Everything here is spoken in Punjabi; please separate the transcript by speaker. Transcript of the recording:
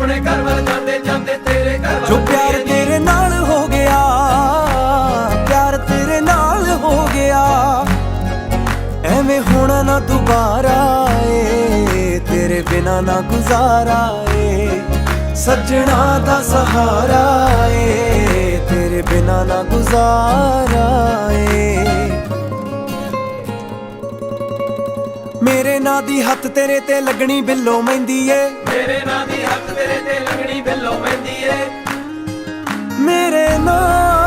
Speaker 1: ਆਪਣੇ ਘਰ ਵੱਲ ਜਾਂਦੇ ਜਾਂਦੇ ਤੇਰੇ ਘਰ ਵੱਲ
Speaker 2: ਜੋ ਪਿਆਰ ਤੇਰੇ ਨਾਲ ਹੋ ਗਿਆ, ਪਿਆਰ ਤੇਰੇ ਨਾਲ ਹੋ ਗਿਆ, ਐਵੇਂ ਹੋਣਾ ਨਾ ਦੁਬਾਰਾ ਏ, ਤੇਰੇ ਬਿਨਾ ਨਾ ਗੁਜ਼ਾਰਾ ਏ, ਸੱਜਣਾ ਦਾ ਸਹਾਰਾ ਏ, ਤੇਰੇ ਬਿਨਾ ਨਾ ਗੁਜ਼ਾਰਾ ਏ। ਮੇਰੇ ਨਾਂ ਦੀ ਹੱਥ ਤੇਰੇ ਤੇ ਲੱਗਣੀ ਬਿੱਲੋ ਮਹਿੰਦੀ ਏ,
Speaker 1: ਮੇਰੇ ਨਾਂ ਦੀ ਹੱਥ ਤੇਰੇ ਤੇ ਲੱਗਣੀ ਬਿੱਲੋ ਮਹਿੰਦੀ ਏ,
Speaker 2: ਮੇਰੇ ਨਾਂ